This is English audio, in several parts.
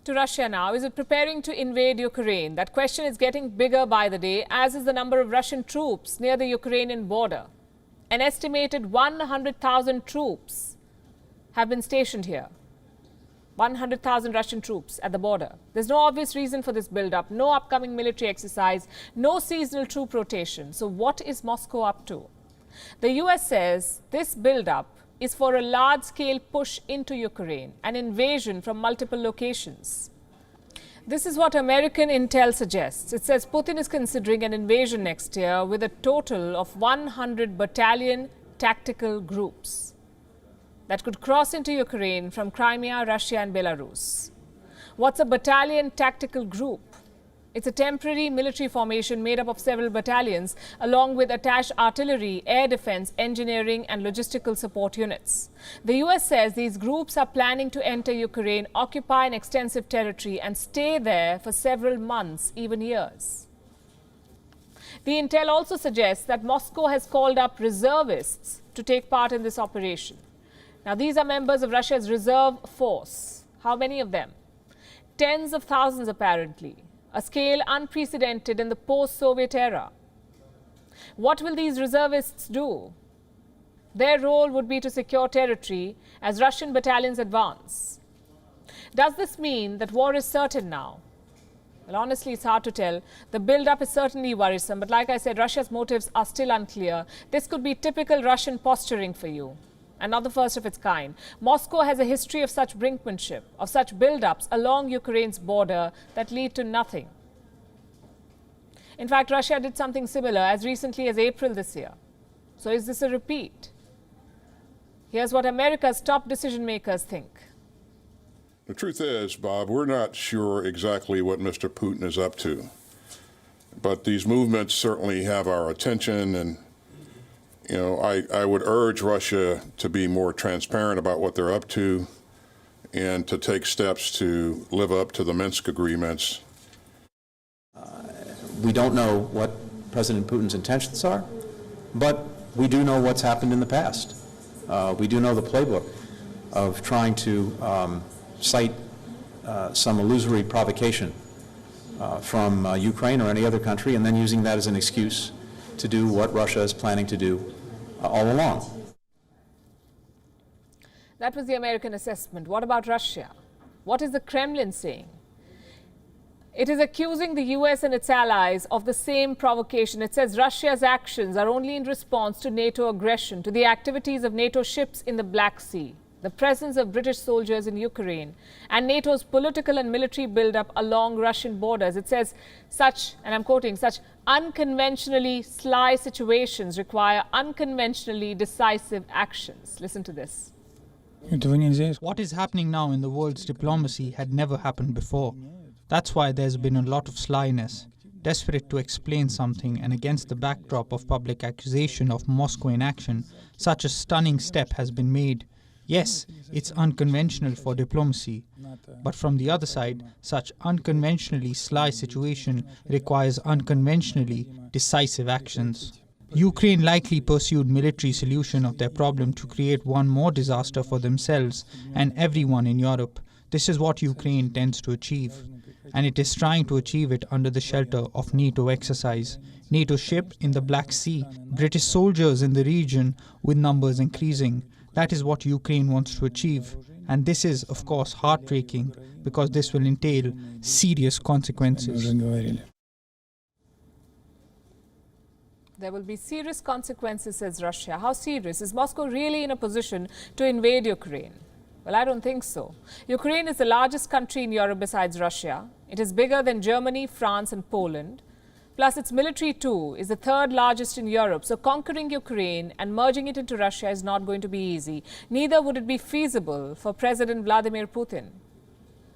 To Russia now. Is it preparing to invade Ukraine? That question is getting bigger by the day, as is the number of Russian troops near the Ukrainian border. An estimated 100,000 troops have been stationed here. 100,000 Russian troops at the border. There's no obvious reason for this build-up, no upcoming military exercise, no seasonal troop rotation. So what is Moscow up to? The US says this build-up is for a large-scale push into Ukraine, an invasion from multiple locations. This is what American intel suggests. It says Putin is considering an invasion next year with a total of 100 battalion tactical groups that could cross into Ukraine from Crimea, Russia and Belarus. What's a battalion tactical group? It's a temporary military formation made up of several battalions, along with attached artillery, air defense, engineering and logistical support units. The US says these groups are planning to enter Ukraine, occupy an extensive territory and stay there for several months, even years. The intel also suggests that Moscow has called up reservists to take part in this operation. Now, these are members of Russia's reserve force. How many of them? Tens of thousands, apparently. A scale unprecedented in the post-Soviet era. What will these reservists do? Their role would be to secure territory as Russian battalions advance. Does this mean that war is certain now? Well, honestly, it's hard to tell. The build-up is certainly worrisome, but like I said, Russia's motives are still unclear. This could be typical Russian posturing for you, and not the first of its kind. Moscow has a history of such brinkmanship, of such build-ups along Ukraine's border that lead to nothing. In fact, Russia did something similar as recently as April this year. So is this a repeat? Here's what America's top decision makers think. The truth is, Bob, we're not sure exactly what Mr. Putin is up to. But these movements certainly have our attention, and you know, I would urge Russia to be more transparent about what they're up to and to take steps to live up to the Minsk agreements. We don't know what President Putin's intentions are, but we do know what's happened in the past. We do know the playbook of trying to cite some illusory provocation from Ukraine or any other country, and then using that as an excuse to do what Russia is planning to do all along. That was the American assessment. What about Russia? What is the Kremlin saying? It is accusing the US and its allies of the same provocation. It says Russia's actions are only in response to NATO aggression, to the activities of NATO ships in the Black Sea, the presence of British soldiers in Ukraine, and NATO's political and military buildup along Russian borders. It says such, and I'm quoting, such unconventionally sly situations require unconventionally decisive actions. Listen to this. What is happening now in the world's diplomacy had never happened before. That's why there's been a lot of slyness, desperate to explain something, and against the backdrop of public accusation of Moscow inaction, such a stunning step has been made. Yes, it's unconventional for diplomacy, but from the other side, such unconventionally sly situation requires unconventionally decisive actions. Ukraine likely pursued military solution of their problem to create one more disaster for themselves and everyone in Europe. This is what Ukraine tends to achieve, and it is trying to achieve it under the shelter of NATO exercise. NATO ship in the Black Sea, British soldiers in the region with numbers increasing. That is what Ukraine wants to achieve. And this is, of course, heartbreaking because this will entail serious consequences. There will be serious consequences, says Russia. How serious? Is Moscow really in a position to invade Ukraine? Well, I don't think so. Ukraine is the largest country in Europe besides Russia. It is bigger than Germany, France and Poland. Plus, its military too is the third largest in Europe. So conquering Ukraine and merging it into Russia is not going to be easy. Neither would it be feasible for President Vladimir Putin.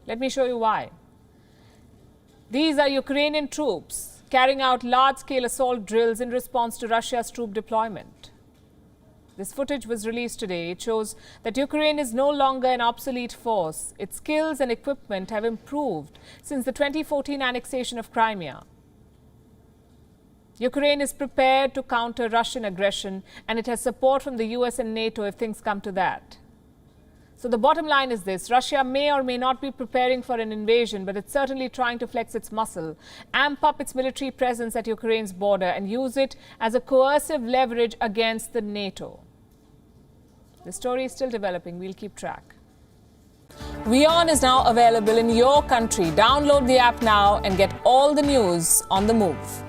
Let me show you why. These are Ukrainian troops carrying out large-scale assault drills in response to Russia's troop deployment. This footage was released today. It shows that Ukraine is no longer an obsolete force. Its skills and equipment have improved since the 2014 annexation of Crimea. Ukraine is prepared to counter Russian aggression, and it has support from the US and NATO if things come to that. So the bottom line is this: Russia may or may not be preparing for an invasion, but it's certainly trying to flex its muscle, amp up its military presence at Ukraine's border and use it as a coercive leverage against the NATO. The story is still developing. We'll keep track. WION is now available in your country. Download the app now and get all the news on the move.